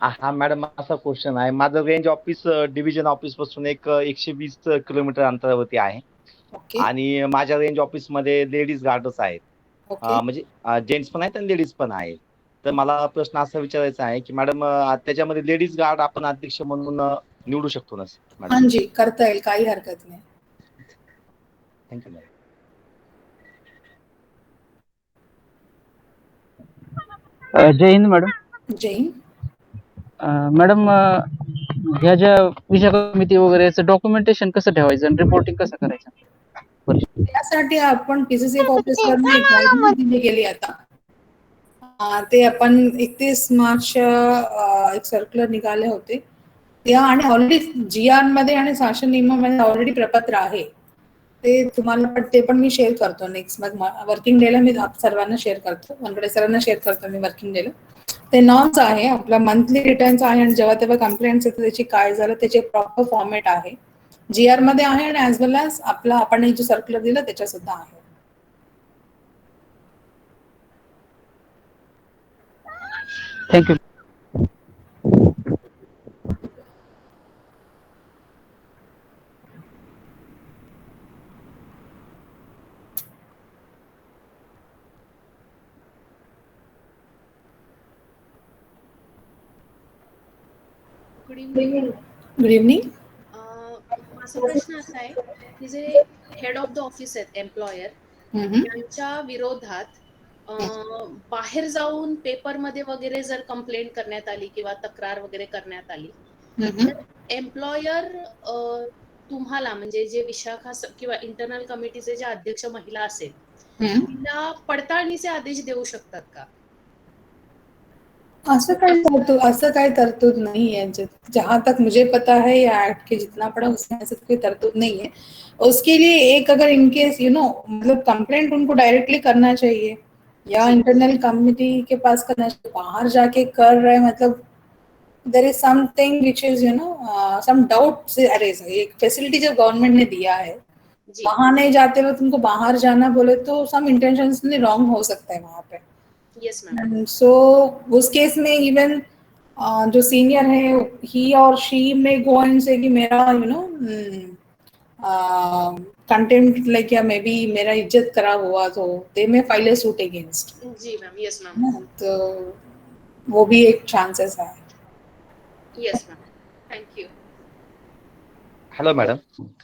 हा मॅडम, असा क्वेश्चन आहे. माझं रेंज ऑफिस डिव्हिजन ऑफिस पासून एक 120 किलोमीटर अंतरावरती आहे. ओके आणि माझ्या रेंज ऑफिस मध्ये लेडीज गार्डच आहेत. ओके. म्हणजे जेंट्स पण आहेत आणि लेडीज पण आहेत. तर मला प्रश्न असा विचारायचा आहे की मॅडम, त्याच्यामध्ये लेडीज गार्ड आपण अध्यक्ष म्हणून निवडू शकतो ना मॅडम? हां जी, करता येईल, काही हरकत नाही. Thank you madam. जय हिंद मॅडम. जय हिंद. मॅडम, ह्या ज्या विशाखा समिती वगैरे याचं डॉक्युमेंटेशन कसं ठेवायचं आणि रिपोर्टिंग कसं करायचं? त्यासाठी आपण PCCF ऑफिसकडून एक गाईडलाईन दिली गेली आता. ते आपण 31 मार्च एक सर्क्युलर निघाले होते त्या, आणि ऑलरेडी GR मध्ये आणि शासन नियमामध्ये ऑलरेडी प्रपत्र आहे ते तुम्हाला, पण ते पण मी शेअर करतो नेक्स्ट वर्किंग डेला. मी सर्वांना शेअर करतो, वनकडे सरांना शेअर करतो मी वर्किंग डेला. ते नॉर्म्स आहे, आपला मंथली रिटर्न्स आहे आणि जेव्हा तेव्हा कंप्लेंट्स येतात त्याची काय झालं त्याचे प्रॉपर फॉर्मॅट आहे, GR मध्ये आहे आणि ऍज वेल ॲज आपला आपण जो सर्क्युलर दिला त्याच्या सुद्धा आहे. Thank you. Good evening. Good evening. माझा प्रश्न असा आहे की जे हेड ऑफ द ऑफिस आहेत एम्प्लॉयर, यांच्या विरोधात बाहेर जाऊन पेपरमध्ये वगैरे जर कंप्लेंट करण्यात आली किंवा तक्रार वगैरे करण्यात आली, तर एम्प्लॉयर तुम्हाला म्हणजे जे विशाखा किंवा इंटरनल कमिटीचे जे अध्यक्ष महिला असेल तिला पडताळणीचे आदेश देऊ शकतात का? असं काही तरतूद नहीं है, जहाँ तक मुझे पता है या एक्ट के जितना पढ़ा उसमें ऐसे कोई तरतूद नहीं है. उसके लिए एक अगर इनकेस मतलब कंप्लेंट उनको डायरेक्टली करना चाहिए या इंटरनल कमिटी के पास करना चाहिए. बाहर जाके कर रहे मतलब there is something which is some doubt से अरेज. एक फैसिलिटी जो गवर्नमेंट ने दिया है जी वहां नहीं जाते हुए तुमको बाहर जाना बोले तो सम इंटेंशनली रॉन्ग हो सकता है वहां पे. Yes ma'am. एंड सो उस केस में इवन जो सीनियर है ही और शी में गो एंड से कि मेरा कंटेम्प्ट लाइक या मे बी मेरा इज्जत खराब हुआ तो they may file a suit against. जी मैम. Yes ma'am. तो वो भी एक चांसेस है. Yes ma'am. Thank you. Hello madam.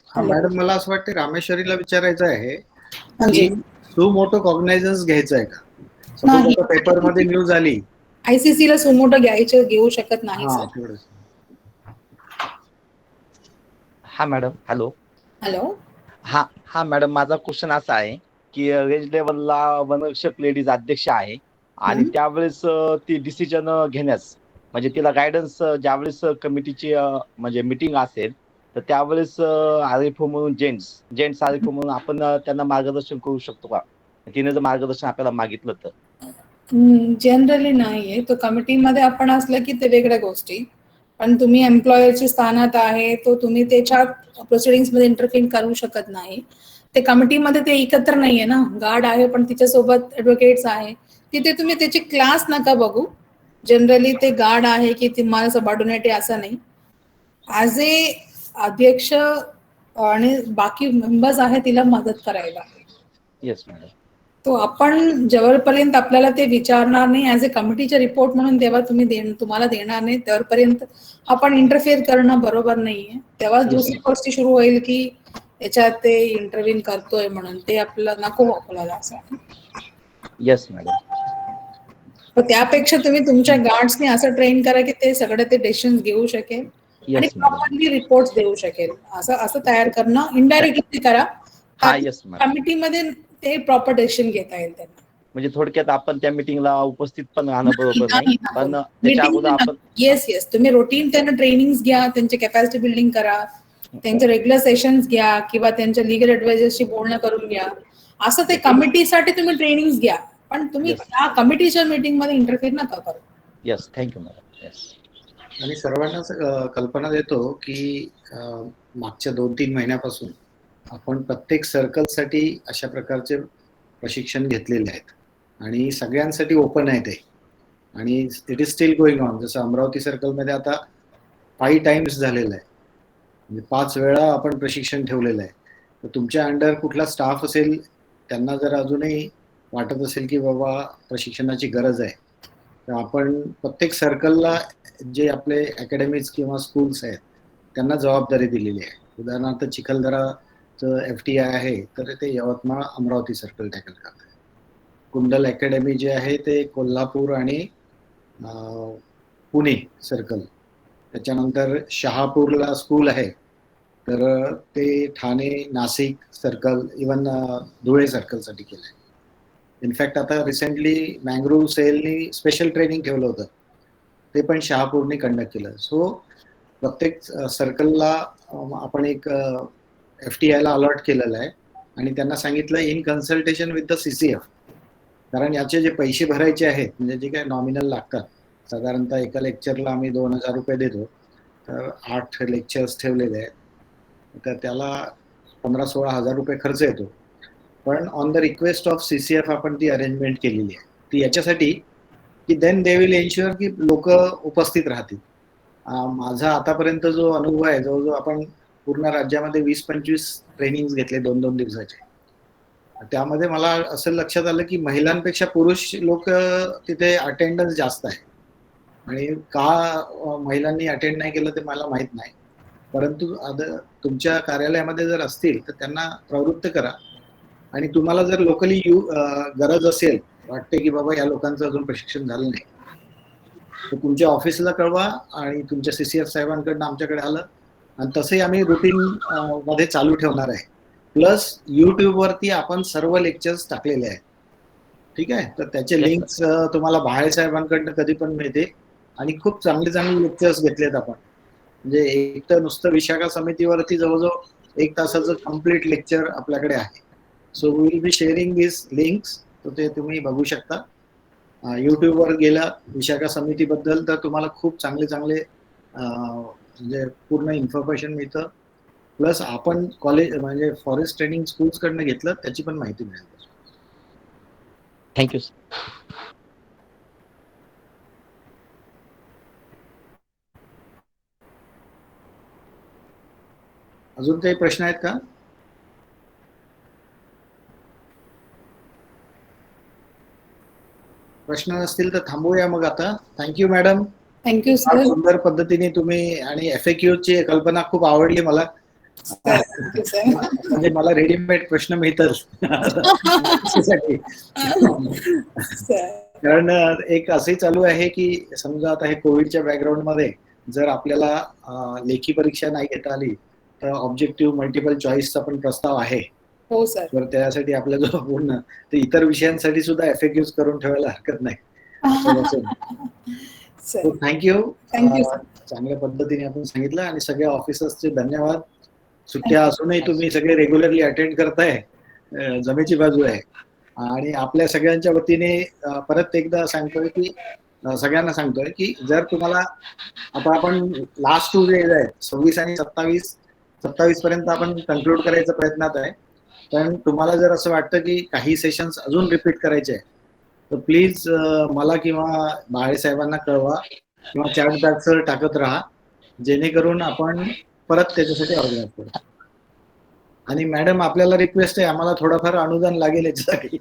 हा मॅडम, मला असं वाटतं रामेश्वरीला विचारायचं आहे जी. की सुमोटो कॉग्नायझन्स घ्यायचं आहे का? सपोज नाही. आता पेपर मध्ये न्यूज आली. ICC ला सुमोटो घेऊ शकत नाही हा सर. तेवढंच. हा मॅडम. हॅलो. हॅलो. हा मॅडम, माझा क्वेश्चन असा आहे की रेंज लेवलला वनरक्षक लेडीज अध्यक्ष आहे आणि त्यावेळेस ती डिसिजन घेण्यास म्हणजे तिला गायडन्स ज्यावेळेस कमिटीची म्हणजे मीटिंग असेल तर त्यावेळेस RFO म्हणून जेंट्स RFO म्हणून आपण त्यांना मार्गदर्शन करू शकतो का? तिने जर मार्गदर्शन आपल्याला मागितलं तर. जनरली नाहीये. तो कमिटीमध्ये आपण असलं की ते वेगळ्या गोष्टी. पण तुम्ही एम्प्लॉयरच्या स्थानात आहे तो तुम्ही त्याच्या प्रोसिडिंग्स मध्ये इंटरफिअर करू शकत नाही. ते कमिटीमध्ये ते एकत्र नाहीये ना. गार्ड आहे पण तिच्यासोबत ऍडव्होकेट्स आहे. तिथे तुम्ही त्याचे क्लास नका बघू. जनरली ते गार्ड आहे की तुम्हाला सबऑर्डिनेट आहे असं नाही. ऍज ए अध्यक्ष आणि बाकी मेंबर्स आहे तिला मदत करायला. Yes madam. तो आपण जेव्हापर्यंत आपल्याला ते विचारणार नाही ऍज अ कमिटीचे रिपोर्ट म्हणून तेव्हा तुम्हाला देणार नाही तेव्हापर्यंत आपण इंटरफिअर करणं बरोबर नाहीये. तेव्हा दुसरी गोष्ट सुरू होईल की याच्यात ते इंटरव्हीन करतोय म्हणून ते आपल्याला नको आपल्याला असं. Yes madam. तर त्यापेक्षा तुम्ही तुमच्या गार्ड्सने असं ट्रेन करा की ते सगळे ते डिसिजन घेऊ शकेल आणि येस मॅडम. प्रॉपरली रिपोर्ट देऊ शकेल असं तयार करणं इंडायरेक्टली करा. हा येस मॅडम. कमिटीमध्ये ते प्रॉपर डिसिजन घेता येईल त्यांना. म्हणजे थोडक्यात आपण त्या मीटिंगला उपस्थित पण राहणं बरोबर नाही पण त्याच्या अगोदर आपण. येस तुम्ही रुटीन त्यांना ट्रेनिंग घ्या, त्यांचे कॅपॅसिटी बिल्डिंग करा, त्यांचे रेग्युलर सेशन्स घ्या किंवा त्यांच्या लीगल ऍडवायझरशी बोलणं करून घ्या. असं ते कमिटीसाठी तुम्ही ट्रेनिंग घ्या पण तुम्ही त्या कमिटीच्या मीटिंग मध्ये इंटरफेअर नका करू. येस. Thank you madam. येस. आणि सर्वांना कल्पना देतो की मागच्या 2-3 महिन्यापासून आपण प्रत्येक सर्कलसाठी अशा प्रकारचे प्रशिक्षण घेतलेले आहेत आणि सगळ्यांसाठी ओपन आहे ते. आणि it is steel going on. जसं अमरावती सर्कलमध्ये आता 5 टाइम्स झालेलं आहे. म्हणजे 5 वेळा आपण प्रशिक्षण ठेवलेलं आहे. तर तुमच्या अंडर कुठला स्टाफ असेल त्यांना जर अजूनही वाटत असेल की बाबा प्रशिक्षणाची गरज आहे तर आपण प्रत्येक सर्कलला जे आपले अकॅडमीज किंवा स्कूल्स आहेत त्यांना जबाबदारी दिलेली आहे. उदाहरणार्थ चिखलदराचं FTI आहे तर ते यवतमाळ अमरावती सर्कल टॅकल करतात. कुंडल अकॅडमी जे आहे ते कोल्हापूर आणि पुणे सर्कल. त्याच्यानंतर शहापूरला स्कूल आहे तर ते ठाणे नाशिक सर्कल इवन धुळे सर्कलसाठी केलं आहे. इनफॅक्ट आता रिसेंटली मँग्रोव्ह सेलनी स्पेशल ट्रेनिंग ठेवलं होतं ते पण शहापूरने कंडक्ट केलं. सो प्रत्येक सर्कलला आपण एक FTI ला अलॉट केलेलं आहे आणि त्यांना सांगितलं in consultation with the CCF. कारण याचे जे पैसे भरायचे आहेत म्हणजे जे काय नॉमिनल लागतात साधारणतः एका लेक्चरला आम्ही 2,000 रुपये देतो तर 8 लेक्चर्स ठेवलेले आहेत तर त्याला 15-16 हजार रुपये खर्च येतो. पण on the request of CCF आपण ती अरेंजमेंट केलेली आहे. ती याच्यासाठी की देन दे विल एन्श्युअर की लोक उपस्थित राहतील. माझा आतापर्यंत जो अनुभव आहे जवळजवळ आपण पूर्ण राज्यामध्ये 20-25 ट्रेनिंग घेतले 2-2 दिवसाचे. त्यामध्ये मला असं लक्षात आलं की महिलांपेक्षा पुरुष लोक तिथे अटेंडन्स जास्त आहे आणि का महिलांनी अटेंड नाही केलं ते मला माहीत नाही. परंतु तुमच्या कार्यालयामध्ये जर असतील तर त्यांना प्रवृत्त करा आणि तुम्हाला जर लोकली गरज असेल वाटते की बाबा या लोकांचं अजून प्रशिक्षण झालं नाही तर तुमच्या ऑफिसला कळवा आणि तुमच्या CCF साहेबांकडनं आमच्याकडे आलं आणि तसंही आम्ही रुटीन मध्ये चालू ठेवणार आहे. प्लस युट्यूबवरती आपण सर्व लेक्चर्स टाकलेले आहेत. ठीक आहे. तर त्याचे लिंक्स तुम्हाला बाहेर साहेबांकडनं कधी पण मिळते आणि खूप चांगले चांगले लेक्चर्स घेतलेत आपण. म्हणजे एक तर नुसतं विशाखा समितीवरती जवळजवळ 1 तासाचं कम्प्लीट लेक्चर आपल्याकडे आहे. So we will be sharing this links. तर ते तुम्ही बघू शकता. युट्यूबवर गेला विशाखा समितीबद्दल तर तुम्हाला खूप चांगले चांगले म्हणजे पूर्ण इन्फॉर्मेशन मिळतं. प्लस आपण कॉलेज म्हणजे फॉरेस्ट ट्रेनिंग स्कूल्स कडनं घेतलं त्याची पण माहिती मिळेल. Thank you sir. अजून काही प्रश्न आहेत का? प्रश्न नसतील तर थांबूया मग आता. Thank you madam. थँक्यू फार सर. सुंदर पद्धतीने तुम्ही आणि FAQ ची कल्पना खूप आवडली मला. Thank you sir. म्हणजे मला रेडीमेड प्रश्न मिळतात कारण एक असे चालू आहे की समजा आता हे कोविडच्या बॅकग्राऊंड मध्ये जर आपल्याला लेखी परीक्षा नाही घेता आली तर ऑब्जेक्टिव्ह मल्टिपल चॉईसचा पण प्रस्ताव आहे. हो सर. तर त्यासाठी आपल्या जो पूर्ण तर इतर विषयांसाठी सुद्धा FAQs करून ठेवायला हरकत नाही. थँक्यू. चांगल्या पद्धतीने आपण सांगितलं आणि सगळ्या ऑफिसर्सचे धन्यवाद. सुट्ट्या असूनही तुम्ही सगळे रेग्युलरली अटेंड करताय, जमेची बाजू आहे. आणि आपल्या सगळ्यांच्या वतीने परत एकदा सांगतोय की सगळ्यांना सांगतोय की जर तुम्हाला आता आपण लास्ट 2 डेज आहेत 26 आणि 27 पर्यंत आपण कन्क्लूड करायचा प्रयत्नात आहे. पण तुम्हाला जर असं वाटतं की काही सेशन्स अजून रिपीट करायचे आहे तर प्लीज मला किंवा बाळे साहेबांना कळवा किंवा चॅट बॉक्सवर टाकत राहा जेणेकरून आपण परत त्याच्यासाठी ऑर्गनाईज करू. आणि मॅडम आपल्याला रिक्वेस्ट आहे आम्हाला थोडंफार अनुदान लागेल याच्यासाठी.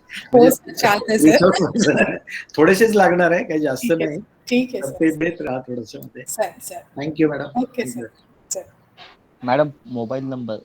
थोडेसेच लागणार आहे, काही जास्त नाही. ठीक आहे ते देत राहा थोडस मध्ये. Thank you madam. Okay sir. Madam mobile number